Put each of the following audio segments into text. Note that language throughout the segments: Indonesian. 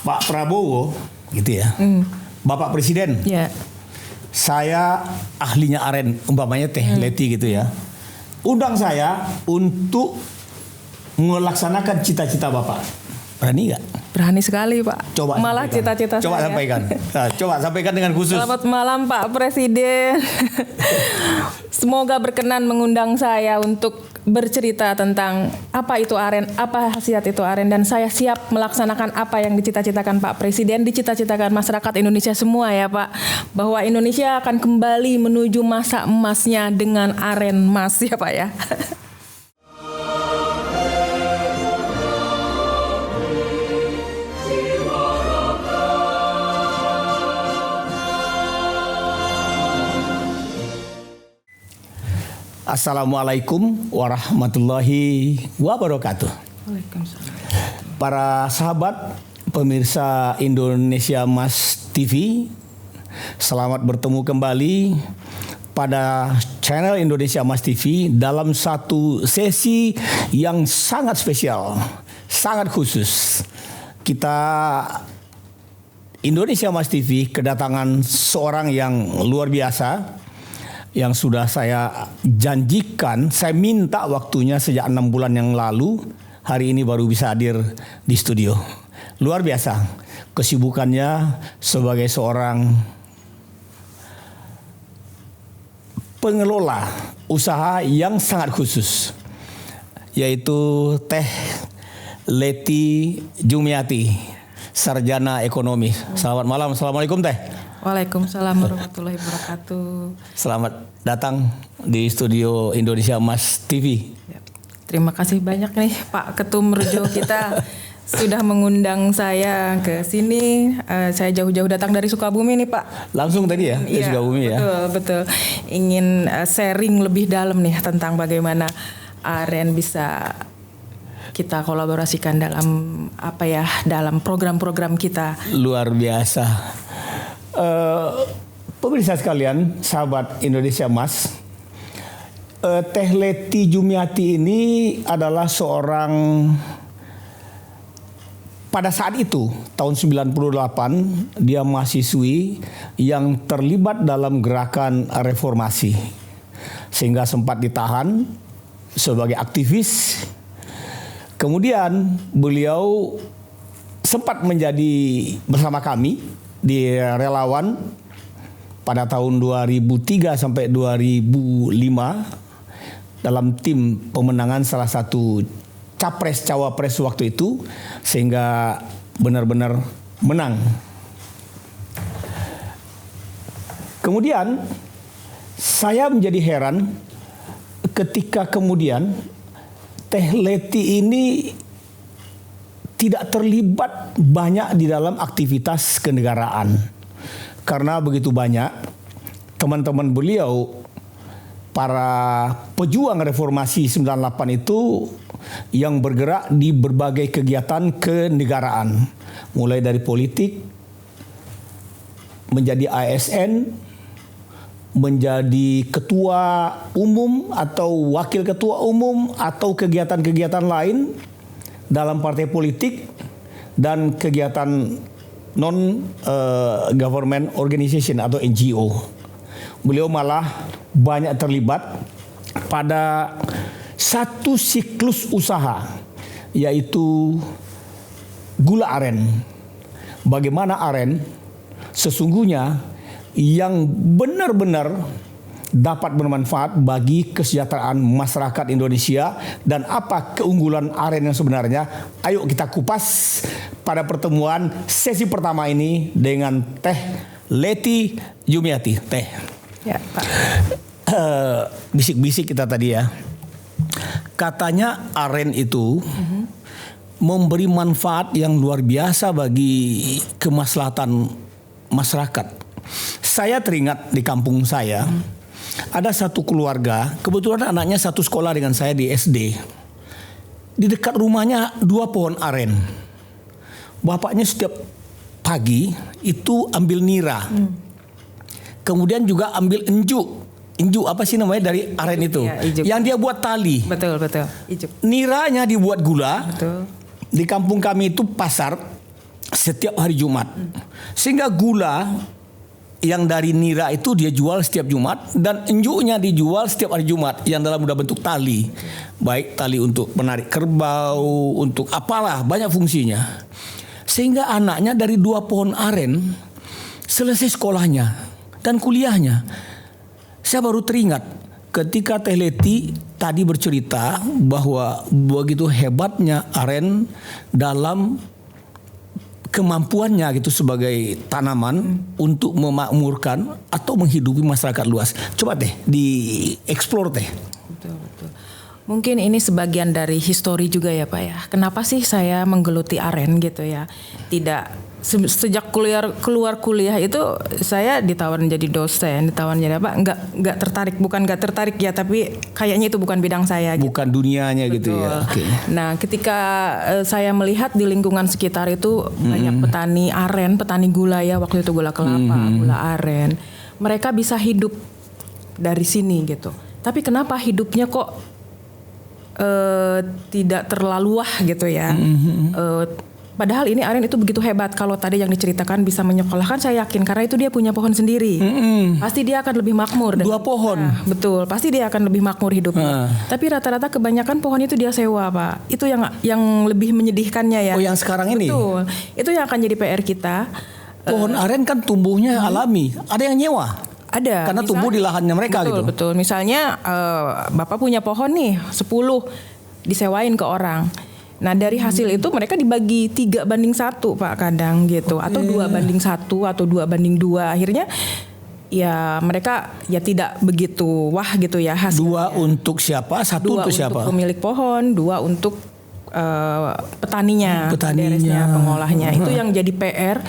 Pak Prabowo, gitu ya, Bapak Presiden, saya ahlinya aren, umpamanya Teh Leti gitu ya, undang saya untuk melaksanakan cita-cita Bapak. Berani nggak? Berani sekali Pak. Coba malah sampaikan. Cita-cita Coba saya. sampaikan. Nah, coba sampaikan dengan khusus. Selamat malam Pak Presiden. Semoga berkenan mengundang saya untuk bercerita tentang apa itu aren, apa khasiat itu aren, dan saya siap melaksanakan apa yang dicita-citakan Pak Presiden, dicita-citakan masyarakat Indonesia semua ya Pak, bahwa Indonesia akan kembali menuju masa emasnya dengan aren mas ya Pak ya. Assalamualaikum warahmatullahi wabarakatuh. Waalaikumsalam. Para sahabat pemirsa Indonesia Mas TV, selamat bertemu kembali pada channel Indonesia Mas TV dalam satu sesi yang sangat spesial, sangat khusus. Kita Indonesia Mas TV kedatangan seorang yang luar biasa, yang sudah saya janjikan, saya minta waktunya sejak 6 bulan yang lalu. Hari ini baru bisa hadir di studio. Luar biasa kesibukannya sebagai seorang pengelola usaha yang sangat khusus, yaitu Teh Leti Jumiati, sarjana ekonomi. Selamat malam, assalamualaikum Teh. Waalaikumsalam warahmatullahi wabarakatuh. Selamat datang di studio Indonesia Mas TV. Ya, terima kasih banyak nih Pak Ketum Rejo kita sudah mengundang saya ke sini. Saya jauh-jauh datang dari Sukabumi nih Pak. Langsung tadi ya, dari Sukabumi ya. Betul. Ingin sharing lebih dalam nih tentang bagaimana aren bisa kita kolaborasikan dalam dalam program-program kita. Luar biasa. Pemirsa sekalian, sahabat Indonesia Mas, Teh Leti Jumiati ini adalah seorang, pada saat itu tahun 98 dia mahasiswi yang terlibat dalam gerakan reformasi, sehingga sempat ditahan sebagai aktivis. Kemudian beliau sempat menjadi bersama kami di relawan pada tahun 2003 sampai 2005 dalam tim pemenangan salah satu capres cawapres waktu itu, sehingga benar-benar menang. Kemudian saya menjadi heran ketika kemudian Teh Leti ini tidak terlibat banyak di dalam aktivitas kenegaraan, karena begitu banyak teman-teman beliau, para pejuang reformasi 98 itu yang bergerak di berbagai kegiatan kenegaraan, mulai dari politik, menjadi ASN, menjadi ketua umum atau wakil ketua umum, atau kegiatan-kegiatan lain dalam partai politik dan kegiatan non-government organization atau NGO. Beliau malah banyak terlibat pada satu siklus usaha, yaitu gula aren. Bagaimana aren sesungguhnya yang benar-benar dapat bermanfaat bagi kesejahteraan masyarakat Indonesia, dan apa keunggulan aren yang sebenarnya. Ayo kita kupas pada pertemuan sesi pertama ini dengan Teh Leti Jumiati. Teh, ya Pak. Bisik-bisik kita tadi ya, katanya aren itu memberi manfaat yang luar biasa bagi kemaslahatan masyarakat. Saya teringat di kampung saya, ada satu keluarga, kebetulan anaknya satu sekolah dengan saya di SD. Di dekat rumahnya 2 pohon aren. Bapaknya setiap pagi itu ambil nira. Kemudian juga ambil enjuk. Enjuk apa sih namanya dari aren itu? Ya, ijuk. Yang dia buat tali. Betul. Ijuk. Niranya dibuat gula. Betul. Di kampung kami itu pasar, setiap hari Jumat. Sehingga gula yang dari nira itu dia jual setiap Jumat, dan enjuknya dijual setiap hari Jumat yang dalam bentuk tali. Baik tali untuk menarik kerbau, untuk apalah, banyak fungsinya. Sehingga anaknya dari 2 pohon aren selesai sekolahnya dan kuliahnya. Saya baru teringat ketika Teh Leti tadi bercerita bahwa begitu hebatnya aren dalam kemampuannya gitu sebagai tanaman untuk memakmurkan atau menghidupi masyarakat luas. Coba Teh dieksplor Teh. Betul. Mungkin ini sebagian dari histori juga ya Pak ya. Kenapa sih saya menggeluti aren gitu ya? Tidak sejak keluar kuliah itu saya ditawarin jadi dosen, ditawarin jadi apa? Enggak tertarik, bukan enggak tertarik ya, tapi kayaknya itu bukan bidang saya. Bukan gitu. Dunianya. Betul. Gitu ya. Okay. Nah, ketika saya melihat di lingkungan sekitar itu banyak petani aren, petani gula ya, waktu itu gula kelapa, gula aren. Mereka bisa hidup dari sini gitu. Tapi kenapa hidupnya kok tidak terlalu wah gitu ya? Padahal ini aren itu begitu hebat. Kalau tadi yang diceritakan bisa menyekolahkan, saya yakin karena itu dia punya pohon sendiri. Pasti dia akan lebih makmur. 2 pohon. Nah, betul, pasti dia akan lebih makmur hidupnya. Tapi rata-rata kebanyakan pohon itu dia sewa Pak. Itu yang lebih menyedihkannya ya. Oh, yang sekarang ini? Betul. Itu yang akan jadi PR kita. Pohon aren kan tumbuhnya alami. Ada yang nyewa? Ada. Karena tumbuh di lahannya mereka gitu. Betul. Misalnya Bapak punya pohon nih 10 disewain ke orang. Nah dari hasil itu mereka dibagi 3:1 Pak kadang gitu. Atau 2:1 atau 2:2. Akhirnya ya mereka ya tidak begitu wah gitu ya hasilnya. 2 untuk siapa? 1 untuk siapa? 2 untuk pemilik pohon, 2 untuk petaninya. Pengolahnya. Itu yang jadi PR.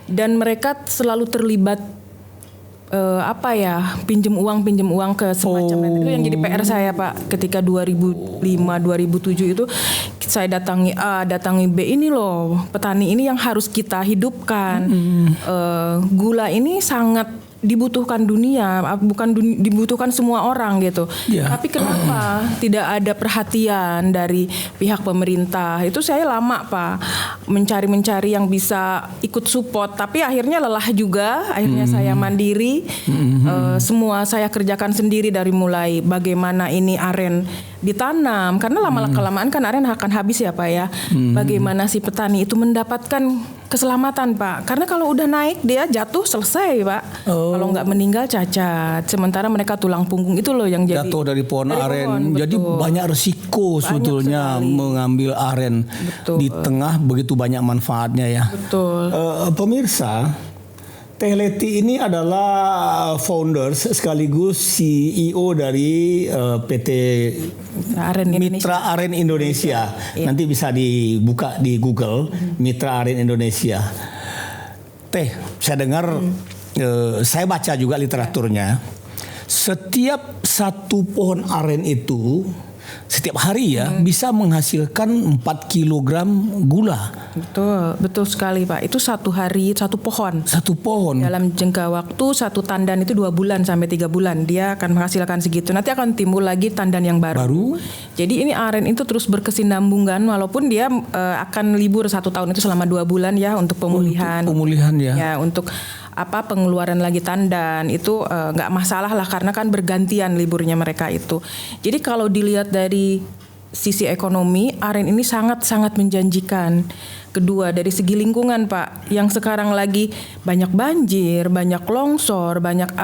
Dan mereka selalu terlibat pinjem uang ke semacam itu yang jadi PR saya Pak. Ketika 2005-2007 itu saya datangi B, ini loh petani ini yang harus kita hidupkan. Gula ini sangat dibutuhkan dunia, dibutuhkan semua orang gitu. Tapi kenapa tidak ada perhatian dari pihak pemerintah? Itu saya lama Pak mencari yang bisa ikut support, tapi akhirnya lelah juga. Akhirnya saya mandiri, semua saya kerjakan sendiri dari mulai bagaimana ini aren ditanam, karena lama-kelamaan kan aren akan habis ya Pak ya. Bagaimana si petani itu mendapatkan keselamatan Pak, karena kalau udah naik dia jatuh selesai Pak. Kalau nggak meninggal cacat. Sementara mereka tulang punggung itu loh yang jadi jatuh dari pohon aren. Jadi banyak resiko sebetulnya mengambil aren. Di tengah begitu banyak manfaatnya ya. Betul. Pemirsa, Teh Leti ini adalah founders sekaligus CEO dari PT Mitra Aren Indonesia. Nanti bisa dibuka di Google, Mitra Aren Indonesia. Teh, saya dengar, saya baca juga literaturnya. Setiap 1 pohon aren itu setiap hari ya bisa menghasilkan 4 kilogram gula. Betul sekali Pak. Itu 1 hari 1 pohon. 1 pohon. Dalam jangka waktu 1 tandan itu 2 bulan sampai 3 bulan dia akan menghasilkan segitu. Nanti akan timbul lagi tandan yang baru. Jadi ini aren itu terus berkesinambungan walaupun dia akan libur 1 tahun itu selama 2 bulan ya untuk pemulihan. Ya untuk pengeluaran lagi tandan itu nggak masalah lah karena kan bergantian liburnya mereka itu. Jadi kalau dilihat dari sisi ekonomi, aren ini sangat-sangat menjanjikan. Kedua dari segi lingkungan Pak, yang sekarang lagi banyak banjir, banyak longsor, banyak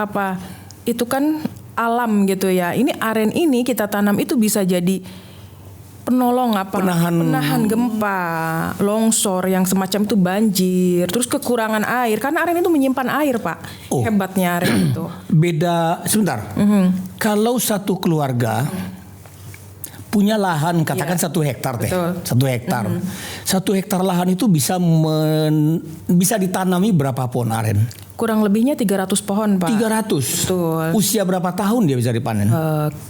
itu kan alam gitu ya. Ini aren ini kita tanam itu bisa jadi penolong penahan gempa, longsor yang semacam itu banjir, terus kekurangan air karena aren itu menyimpan air Pak. Hebatnya aren itu. Beda sebentar. Kalau satu keluarga punya lahan katakan 1 hektar Teh. 1 hektar. 1 hektar lahan itu bisa ditanami berapa pohon aren? Kurang lebihnya 300 pohon Pak. 300? Betul. Usia berapa tahun dia bisa dipanen?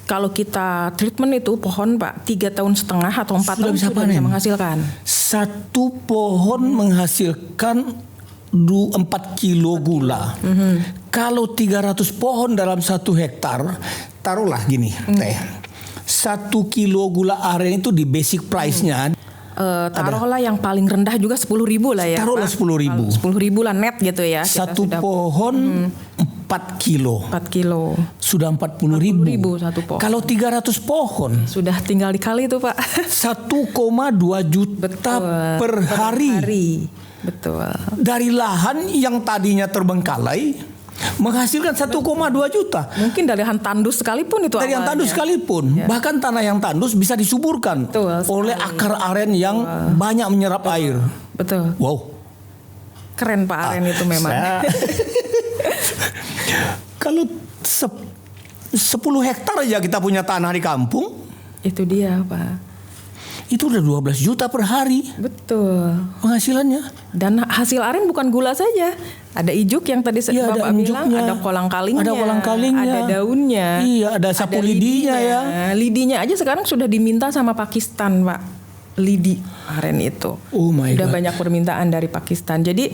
Kalau kita treatment itu pohon Pak 3,5 tahun atau 4 tahun sudah bisa menghasilkan. 1 pohon menghasilkan 4 kilo gula. Kalau 300 pohon dalam 1 hektar, taruhlah gini Teh. 1 kilo gula aren itu di basic price-nya taruhlah yang paling rendah juga 10.000 lah ya. Taruhlah 10.000. 10.000 lah net gitu ya. Satu pohon 4 kilo. 4 kilo. Sudah 40.000. 40.000 satu pohon. Kalau 300 pohon. Sudah tinggal dikali itu Pak. 1,2 juta per hari. Betul. Dari lahan yang tadinya terbengkalai menghasilkan 1,2 juta. Mungkin dari lahan tandus sekalipun itu dari yang tandus sekalipun. Ya. Bahkan tanah yang tandus bisa disuburkan oleh akar aren yang banyak menyerap air. Betul. Wow. Keren Pak aren itu memang. Kalau 10 hektar aja kita punya tanah di kampung. Itu dia Pak. Itu udah 12 juta per hari. Betul. Penghasilannya. Dan hasil aren bukan gula saja. Ada ijuk yang tadi Bapak bilang, ada kolang-kalingnya, ada daunnya, iya, ada sapu lidinya ya. Lidinya aja sekarang sudah diminta sama Pakistan, Pak. Lidi aren itu. Oh my Udah God. banyak permintaan dari Pakistan. Jadi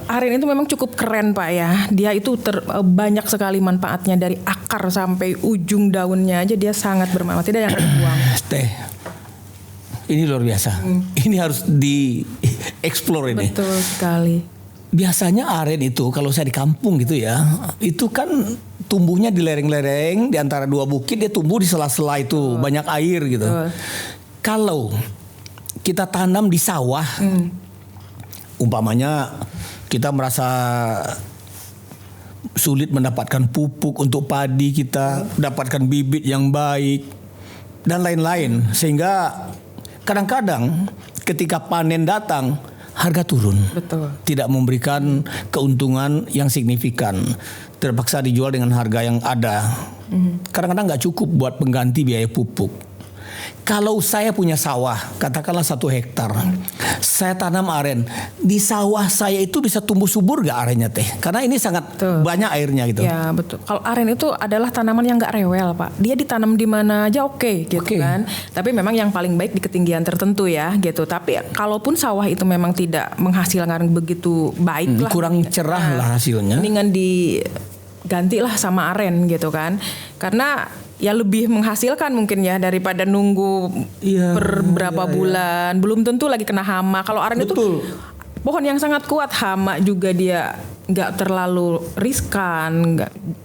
aren itu memang cukup keren Pak ya. Dia itu banyak sekali manfaatnya dari akar sampai ujung daunnya aja dia sangat bermanfaat. Tidak yang dibuang. Teh. Ini luar biasa. Ini harus di-explore ini. Betul sekali. Biasanya aren itu kalau saya di kampung gitu ya, itu kan tumbuhnya di lereng-lereng di antara dua bukit, dia tumbuh di sela-sela itu, banyak air gitu. Kalau kita tanam di sawah, umpamanya kita merasa sulit mendapatkan pupuk untuk padi kita, dapatkan bibit yang baik dan lain-lain, sehingga kadang-kadang ketika panen datang harga turun. Betul. Tidak memberikan keuntungan yang signifikan. Terpaksa dijual dengan harga yang ada. Kadang-kadang nggak cukup buat pengganti biaya pupuk. Kalau saya punya sawah, katakanlah 1 hektar, saya tanam aren. Di sawah saya itu bisa tumbuh subur gak arennya Teh? Karena ini sangat banyak airnya gitu. Ya betul. Kalau aren itu adalah tanaman yang nggak rewel Pak. Dia ditanam di mana aja oke, gitu kan. Tapi memang yang paling baik di ketinggian tertentu ya gitu. Tapi kalaupun sawah itu memang tidak menghasilkan begitu baik lah, kurang cerah lah hasilnya. Mendingan digantilah sama aren gitu kan. Karena ya lebih menghasilkan mungkin ya daripada nunggu per berapa bulan. Belum tentu lagi kena hama. Kalau aren itu pohon yang sangat kuat, hama juga dia nggak terlalu riskan,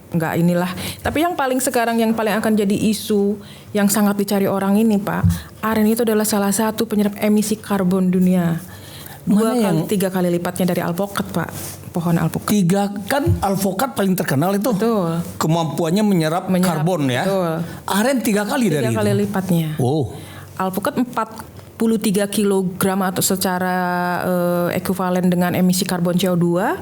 nggak inilah. Tapi yang paling sekarang yang paling akan jadi isu yang sangat dicari orang ini Pak, aren itu adalah salah satu penyerap emisi karbon dunia. 3 kali lipatnya dari alpukat Pak. Pohon alpukat. 3 kan alpukat paling terkenal itu. Betul. Kemampuannya menyerap karbon ya. Betul. Aren 3 kali dari itu. 3 kali lipatnya. Oh. Alpukat 43 kilogram atau secara ekuivalen dengan emisi karbon CO2.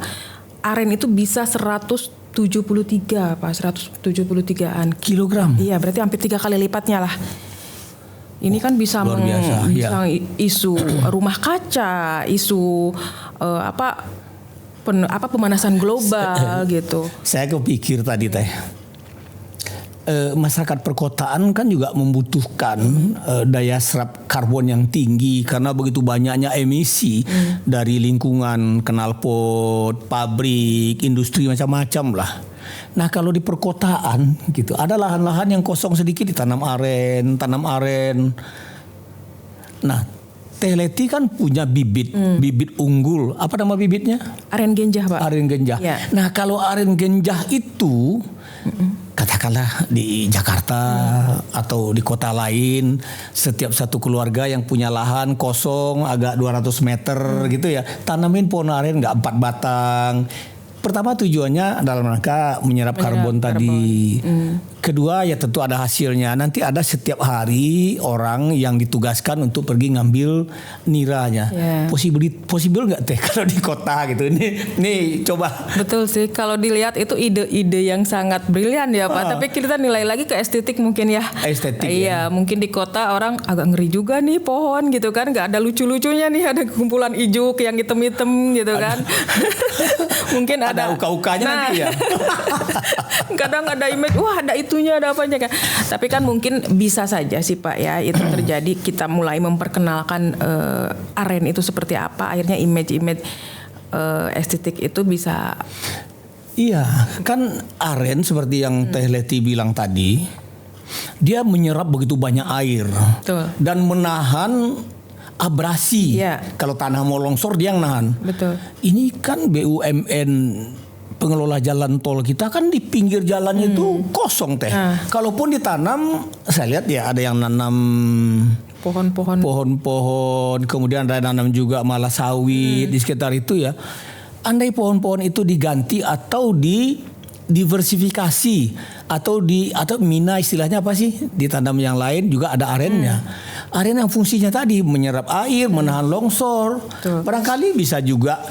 Aren itu bisa 173 Pak, 173-an kilogram. Iya, berarti hampir 3 kali lipatnya lah. Ini kan bisa isu rumah kaca, isu pemanasan global gitu. Saya kepikir tadi Teh, masyarakat perkotaan kan juga membutuhkan daya serap karbon yang tinggi karena begitu banyaknya emisi dari lingkungan, knalpot, pabrik, industri macam-macam lah. Nah kalau di perkotaan gitu ada lahan-lahan yang kosong sedikit ditanam aren, Nah Teh Leti kan punya bibit unggul. Apa nama bibitnya? Aren genjah Pak. Aren genjah. Ya. Nah kalau aren genjah itu katakanlah di Jakarta atau di kota lain, setiap satu keluarga yang punya lahan kosong agak 200 meter gitu ya, tanamin pohon aren nggak 4 batang. Pertama tujuannya dalam rangka menyerap karbon tadi. Kedua ya tentu ada hasilnya. Nanti ada setiap hari orang yang ditugaskan untuk pergi ngambil niranya. Possible nggak Teh kalau di kota gitu? Ini coba. Betul sih. Kalau dilihat itu ide-ide yang sangat brilian ya Pak. Tapi kita nilai lagi ke estetik mungkin ya. Estetik. Iya, mungkin di kota orang agak ngeri juga nih pohon gitu kan. Nggak ada lucu-lucunya nih. Ada kumpulan ijuk yang hitam-hitam gitu kan. Mungkin ada uka-ukanya nanti ya. Kadang ada image, wah ada itunya, ada apanya kan. Tapi kan mungkin bisa saja sih Pak ya itu terjadi. Kita mulai memperkenalkan aren itu seperti apa. Akhirnya image-image estetik itu bisa. Iya, kan aren seperti yang Teh Leti bilang tadi, dia menyerap begitu banyak air. Betul. Dan menahan abrasi. Iya. Kalau tanah mau longsor dia yang nahan. Betul. Ini kan BUMN pengelola jalan tol kita kan di pinggir jalan itu kosong teh. Kalaupun ditanam, saya lihat ya ada yang nanam pohon-pohon, kemudian ada yang nanam juga malah sawit di sekitar itu ya. Andai pohon-pohon itu diganti atau diversifikasi atau mina istilahnya apa sih, ditanam yang lain juga ada arennya. Aren yang fungsinya tadi menyerap air, menahan longsor. Barangkali bisa juga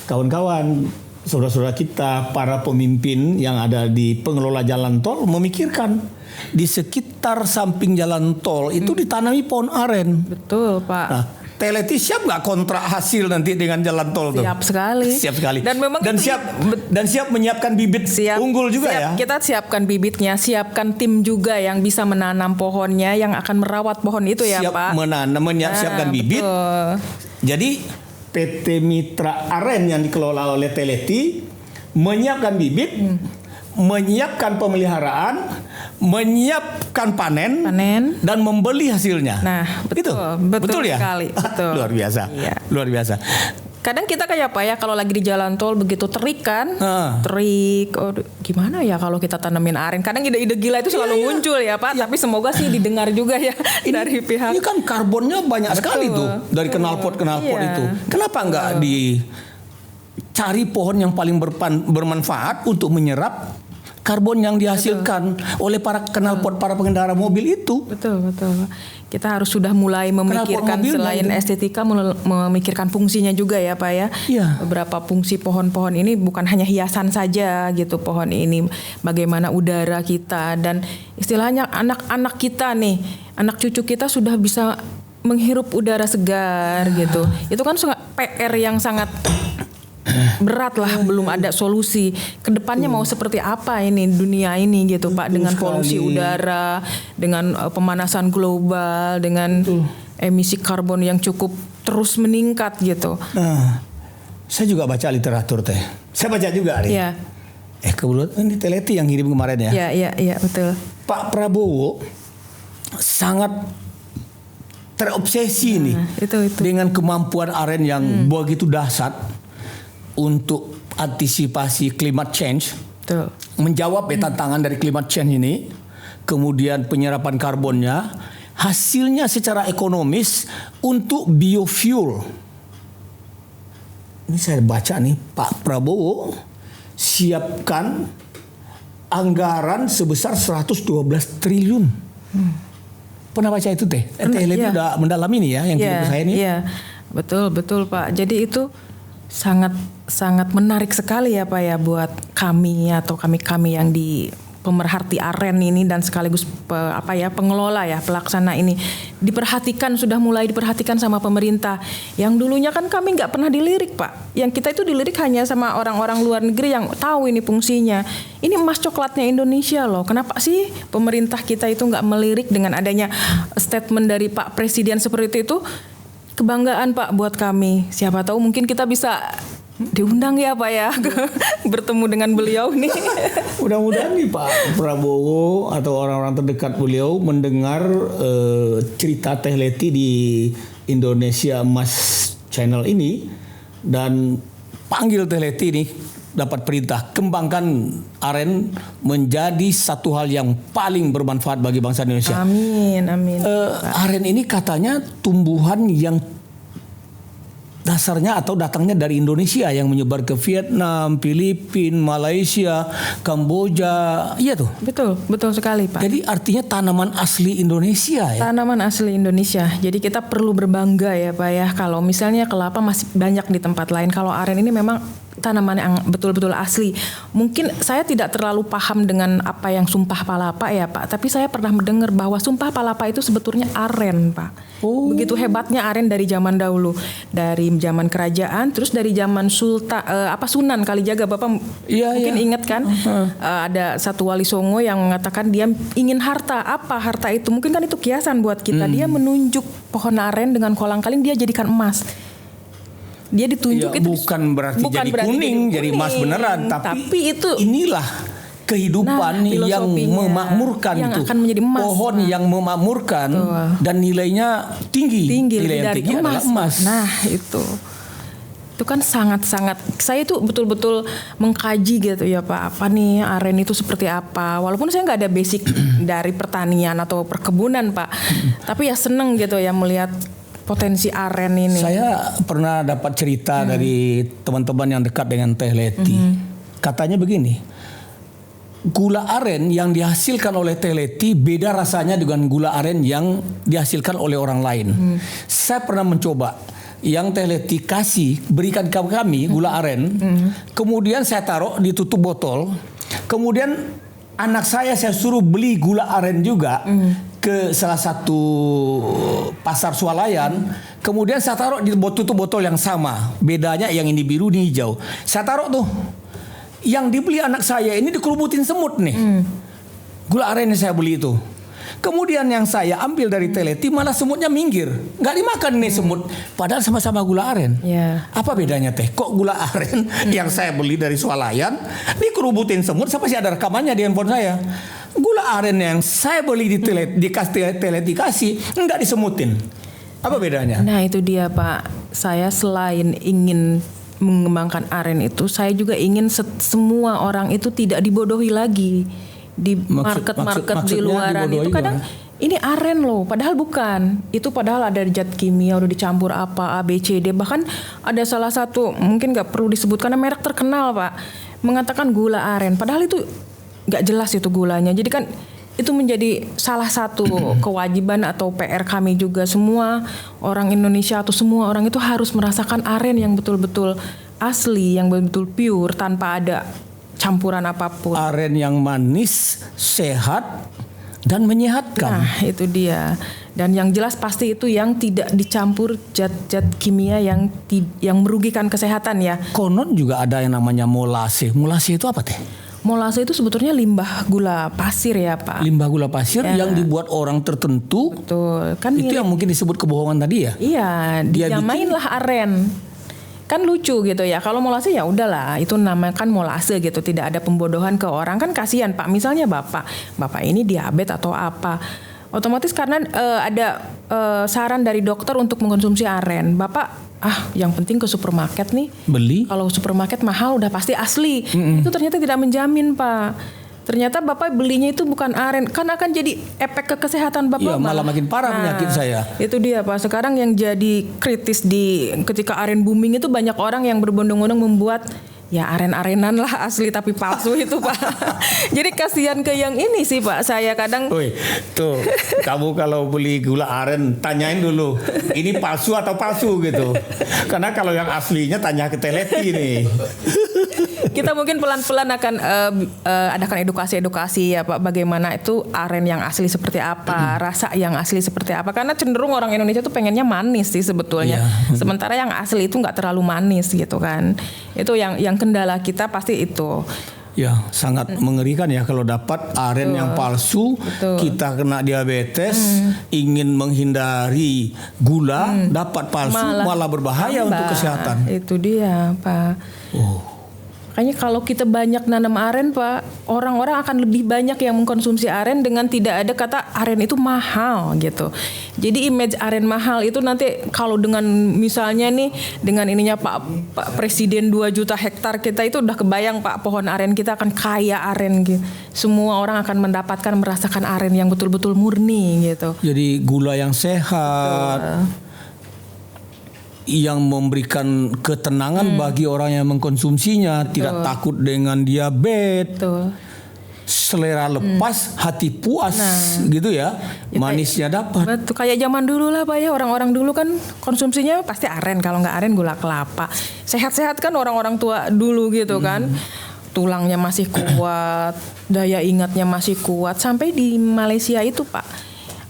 kawan-kawan, saudara-saudara kita, para pemimpin yang ada di pengelola jalan tol memikirkan di sekitar samping jalan tol itu ditanami pohon aren. Betul, Pak. Nah, Teleti siap nggak kontrak hasil nanti dengan jalan tol tuh? Siap sekali. Siap sekali. Dan memang siap menyiapkan bibit unggul juga ya. Kita siapkan bibitnya, siapkan tim juga yang bisa menanam pohonnya, yang akan merawat pohon itu ya, Pak. Siapkan bibit. Betul. Jadi PT Mitra Aren yang dikelola oleh Teleti menyiapkan bibit, menyiapkan pemeliharaan, menyiapkan panen dan membeli hasilnya. Nah, betul ya? Sekali. Betul. Luar biasa. Iya. Luar biasa. Kadang kita kayak apa ya, kalau lagi di jalan tol begitu terik kan, terik. Oh, gimana ya kalau kita tanamin aren? Kadang ide-ide gila itu selalu muncul ya, Pak. Tapi semoga sih didengar juga ya dari pihak. Ini kan karbonnya banyak sekali tuh dari knalpot itu. Kenapa nggak dicari pohon yang paling bermanfaat untuk menyerap karbon yang dihasilkan oleh para knalpot, para pengendara mobil itu? Betul. Kita harus sudah mulai memikirkan selain estetika, memikirkan fungsinya juga ya, Pak ya. Beberapa fungsi pohon-pohon ini bukan hanya hiasan saja gitu, pohon ini bagaimana udara kita, dan istilahnya anak-anak kita nih, anak cucu kita sudah bisa menghirup udara segar gitu. Itu kan PR yang sangat berat lah, belum ada solusi. Kedepannya mau seperti apa ini dunia ini gitu, Pak, dengan polusi udara, dengan pemanasan global, dengan emisi karbon yang cukup terus meningkat gitu. Saya juga baca literatur teh. Saya baca juga nih. Iya. Kebetulan ini Teleti yang kirim kemarin ya. Iya, betul. Pak Prabowo sangat terobsesi nih itu. dengan kemampuan aren yang begitu dahsyat untuk antisipasi climate change. Betul. Menjawab tantangan dari climate change ini, kemudian penyerapan karbonnya, hasilnya secara ekonomis untuk biofuel. Ini saya baca nih, Pak Prabowo siapkan anggaran sebesar 112 triliun. Pernah baca itu teh? Itu udah mendalami nih ya yang kirim ke saya nih. Iya, betul Pak. Jadi itu sangat menarik sekali ya Pak ya buat kami atau kami yang di pemerhati aren ini dan sekaligus pengelola ya, pelaksana ini sudah mulai diperhatikan sama pemerintah. Yang dulunya kan kami nggak pernah dilirik Pak. Yang kita itu dilirik hanya sama orang-orang luar negeri yang tahu ini fungsinya. Ini emas coklatnya Indonesia loh. Kenapa sih pemerintah kita itu nggak melirik? Dengan adanya statement dari Pak Presiden seperti itu, kebanggaan Pak buat kami. Siapa tahu mungkin kita bisa diundang ya Pak ya bertemu dengan beliau nih. Mudah-mudahan nih Pak Prabowo atau orang-orang terdekat beliau mendengar cerita Teh Leti di Indonesia Emas Channel ini dan panggil Teh Leti nih, dapat perintah kembangkan aren menjadi satu hal yang paling bermanfaat bagi bangsa Indonesia. Amin. Aren ini katanya tumbuhan yang dasarnya atau datangnya dari Indonesia yang menyebar ke Vietnam, Filipina, Malaysia, Kamboja. Iya tuh. Betul sekali Pak. Jadi artinya tanaman asli Indonesia ya. Tanaman asli Indonesia. Jadi kita perlu berbangga ya Pak ya. Kalau misalnya kelapa masih banyak di tempat lain, kalau aren ini memang tanaman yang betul-betul asli. Mungkin saya tidak terlalu paham dengan apa yang sumpah palapa ya Pak, tapi saya pernah mendengar bahwa sumpah palapa itu sebetulnya aren Pak. Begitu hebatnya aren dari zaman dahulu, dari zaman kerajaan, terus dari zaman Sunan Kalijaga, Bapak mungkin ingat kan? Ada satu wali Songo yang mengatakan dia ingin harta. Apa harta itu? Mungkin kan itu kiasan buat kita. Dia menunjuk pohon aren dengan kolang-kaling, dia jadikan emas. Dia ditunjuk ya, itu bukan berarti jadi kuning, jadi emas beneran, tapi itu inilah kehidupan yang filosofinya, memakmurkan yang itu. akan menjadi emas. Pohon yang memakmurkan dan nilainya tinggi. Nilai yang dari tinggi adalah emas. Nah, itu kan sangat-sangat, saya itu betul-betul mengkaji gitu ya Pak, apa nih aren itu seperti apa, walaupun saya nggak ada basic dari pertanian atau perkebunan Pak, tapi ya seneng gitu ya melihat potensi aren ini. Saya pernah dapat cerita dari teman-teman yang dekat dengan Teh Leti. Katanya begini, gula aren yang dihasilkan oleh Teh Leti beda rasanya dengan gula aren yang dihasilkan oleh orang lain. Saya pernah mencoba yang Teh Leti berikan ke kami gula aren, kemudian saya taruh di tutup botol, kemudian anak saya suruh beli gula aren juga ke salah satu pasar swalayan, kemudian saya taruh di tutup botol yang sama, bedanya yang ini biru ini hijau. Saya taruh tuh, yang dibeli anak saya ini dikerubutin semut nih, gula aren yang saya beli itu. Kemudian yang saya ambil dari Teh Leti malah semutnya minggir, nggak dimakan nih semut, padahal sama-sama gula aren. Apa bedanya Teh? Kok gula aren yang saya beli dari swalayan dikerubutin semut? Saya masih ada rekamannya di handphone saya. Gula aren yang saya beli di Teh Leti nggak disemutin. Apa bedanya? Nah itu dia Pak, saya selain ingin mengembangkan aren itu, saya juga ingin semua orang itu tidak dibodohi lagi di market di luaran itu. Kadang ini aren loh, padahal bukan. Itu padahal ada zat kimia udah dicampur apa A B C D, bahkan ada salah satu mungkin nggak perlu disebut karena merek terkenal Pak, mengatakan gula aren, padahal itu nggak jelas itu gulanya. Jadi kan itu menjadi salah satu kewajiban atau PR kami juga, semua orang Indonesia atau semua orang itu harus merasakan aren yang betul-betul asli, yang betul-betul pure tanpa ada campuran apapun. Aren yang manis, sehat, dan menyehatkan. Nah itu dia. Dan yang jelas pasti itu yang tidak dicampur zat-zat kimia yang merugikan kesehatan ya. Konon juga ada yang namanya molase. Molase itu apa Teh? Molase itu sebetulnya limbah gula pasir ya Pak. Limbah gula pasir yang dibuat orang tertentu. Betul. Kan itu yang mungkin disebut kebohongan tadi ya? Iya, dijamainlah aren. Kan lucu gitu ya. Kalau molase ya udahlah, itu namakan molase gitu, tidak ada pembodohan ke orang. Kan kasihan Pak, misalnya Bapak ini diabetes atau apa, otomatis karena ada saran dari dokter untuk mengkonsumsi aren, Bapak yang penting ke supermarket nih beli. Kalau supermarket mahal udah pasti asli. Itu ternyata tidak menjamin Pak. Ternyata Bapak belinya itu bukan aren, kan akan jadi efek ke kesehatan Bapak. Iya, malah makin parah penyakit saya. Itu dia Pak. Sekarang yang jadi kritis ketika aren booming itu banyak orang yang berbondong-bondong membuat ya aren-arenan lah asli tapi palsu itu Pak. Jadi kasihan ke yang ini sih Pak. Saya kadang. Woi, tuh kamu kalau beli gula aren tanyain dulu ini palsu atau palsu gitu. Karena kalau yang aslinya tanya ke Teh Leti nih. Kita mungkin pelan-pelan akan adakan edukasi ya Pak, bagaimana itu aren yang asli seperti apa, rasa yang asli seperti apa, karena cenderung orang Indonesia tuh pengennya manis sih sebetulnya. Sementara yang asli itu nggak terlalu manis gitu kan. Itu yang kendala kita pasti itu. Ya, sangat mengerikan ya kalau dapat aren yang palsu. Kita kena diabetes, ingin menghindari gula, dapat palsu malah berbahaya untuk kesehatan. Itu dia Pak. Makanya kalau kita banyak nanam aren Pak, orang-orang akan lebih banyak yang mengkonsumsi aren dengan tidak ada kata aren itu mahal gitu. Jadi image aren mahal itu nanti kalau dengan misalnya nih dengan ininya Pak Presiden 2 juta hektar kita itu udah kebayang Pak, pohon aren kita akan kaya aren gitu. Semua orang akan merasakan aren yang betul-betul murni gitu. Jadi gula yang sehat. Yang memberikan ketenangan bagi orang yang mengkonsumsinya, tidak takut dengan diabetes, selera lepas, hati puas, gitu ya, manisnya dapat. Betul, kayak zaman dulu lah Pak ya, orang-orang dulu kan konsumsinya pasti aren, kalau nggak aren gula kelapa. Sehat-sehat kan orang-orang tua dulu gitu kan, tulangnya masih kuat, daya ingatnya masih kuat, sampai di Malaysia itu Pak.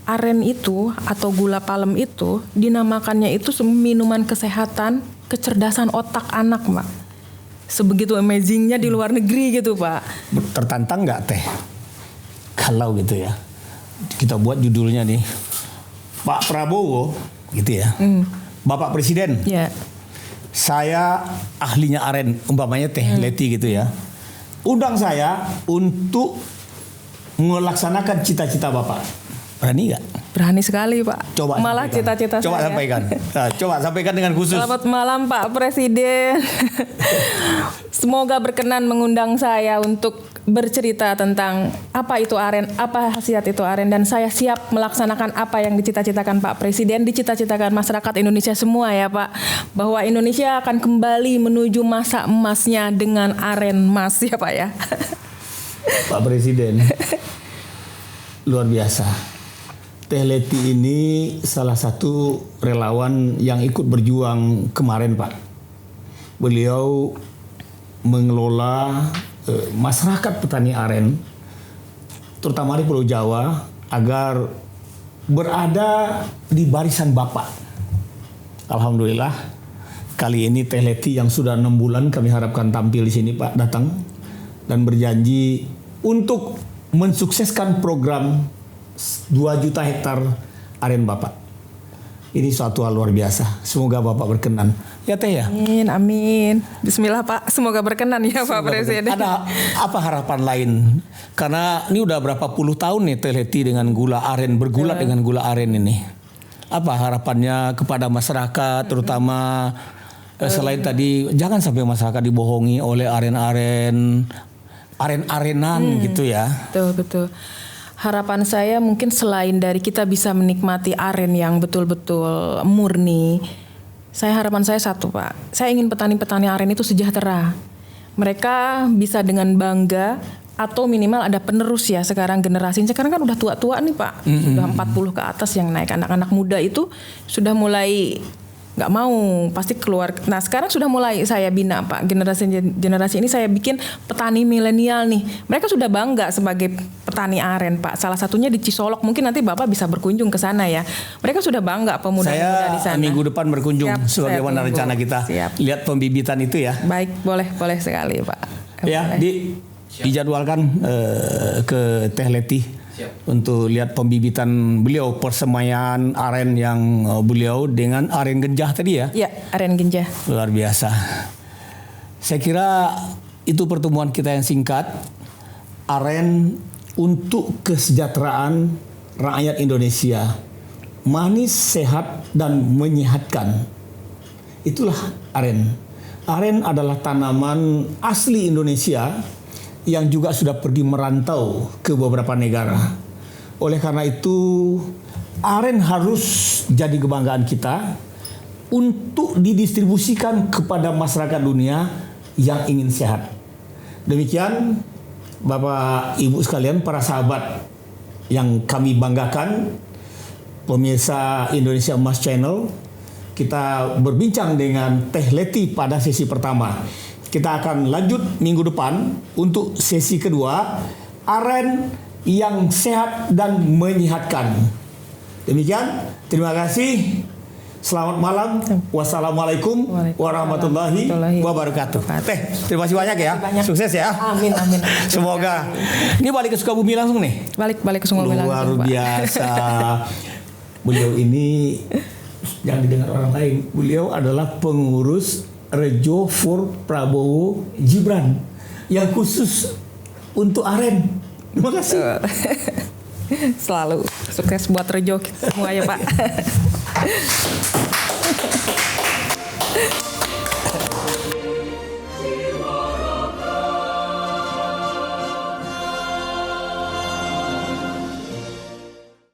Aren itu atau gula palem itu dinamakannya itu minuman kesehatan kecerdasan otak anak Pak. Sebegitu amazingnya di luar negeri gitu Pak. Tertantang nggak Teh? Kalau gitu ya, kita buat judulnya nih Pak Prabowo gitu ya, Bapak Presiden. Saya ahlinya aren, umpamanya Teh Leti gitu ya. undang saya untuk melaksanakan cita-cita Bapak. Berani nggak? Berani sekali Pak. Coba malah sampaikan. cita-cita Coba saya. sampaikan. Nah, coba sampaikan dengan khusus. Selamat malam Pak Presiden. Semoga berkenan mengundang saya untuk bercerita tentang apa itu aren, apa khasiat itu aren, dan saya siap melaksanakan apa yang dicita-citakan Pak Presiden, dicita-citakan masyarakat Indonesia semua ya Pak, bahwa Indonesia akan kembali menuju masa emasnya dengan aren mas ya Pak ya. Pak Presiden, luar biasa. Teh Leti ini salah satu relawan yang ikut berjuang kemarin Pak. Beliau mengelola masyarakat petani aren, terutama di Pulau Jawa, agar berada di barisan Bapak. Alhamdulillah, kali ini Teh Leti yang sudah 6 bulan kami harapkan tampil di sini Pak, datang dan berjanji untuk mensukseskan program 2 juta hektar aren Bapak. Ini suatu hal luar biasa. Semoga Bapak berkenan. Ya Teh ya. Amin, amin. Bismillah Pak. Semoga berkenan ya Pak Presiden. Ada apa harapan lain? Karena ini udah berapa puluh tahun nih Teh Leti dengan gula aren, bergulat dengan gula aren ini. Apa harapannya kepada masyarakat, terutama selain tadi jangan sampai masyarakat dibohongi oleh aren-arenan gitu ya. Betul, betul. Harapan saya mungkin selain dari kita bisa menikmati aren yang betul-betul murni, harapan saya satu Pak, saya ingin petani-petani aren itu sejahtera. Mereka bisa dengan bangga atau minimal ada penerus ya sekarang generasi. Sekarang kan udah tua-tua nih Pak, sudah 40 ke atas yang naik. Anak-anak muda itu sudah mulai nggak mau, pasti keluar. Nah sekarang sudah mulai saya bina Pak, generasi ini saya bikin petani milenial nih. Mereka sudah bangga sebagai petani aren Pak. Salah satunya di Cisolok, mungkin nanti Bapak bisa berkunjung ke sana ya. Mereka sudah bangga pemuda-pemuda di sana. Saya minggu depan berkunjung sebagaimana tunggu. rencana kita. Siap. Lihat pembibitan itu ya. Baik, boleh sekali Pak. Ya, Boleh. dijadwalkan ke Teh Leti. Siap. Untuk lihat pembibitan beliau, persemaian aren yang beliau dengan aren genjah tadi ya. Ya, aren genjah. Luar biasa. Saya kira itu pertemuan kita yang singkat. Aren untuk kesejahteraan rakyat Indonesia. Manis, sehat, dan menyehatkan. Itulah aren. Aren adalah tanaman asli Indonesia yang juga sudah pergi merantau ke beberapa negara. Oleh karena itu, aren harus jadi kebanggaan kita untuk didistribusikan kepada masyarakat dunia yang ingin sehat. Demikian, Bapak Ibu sekalian, para sahabat yang kami banggakan, pemirsa Indonesia Emas Channel, kita berbincang dengan Teh Leti pada sesi pertama. Kita akan lanjut minggu depan untuk sesi kedua, aren yang sehat dan menyehatkan. Demikian, terima kasih. Selamat malam. Wassalamualaikum warahmatullahi wabarakatuh. Teh, terima kasih banyak ya. Sukses ya. Amin, amin. Semoga. Ini balik ke Sukabumi langsung nih. Balik ke Sukabumi langsung. Luar biasa. Beliau ini yang didengar orang lain. Beliau adalah pengurus Rejo for Prabowo Gibran yang khusus untuk aren. Terima kasih. Selalu sukses buat Rejo semua ya Pak.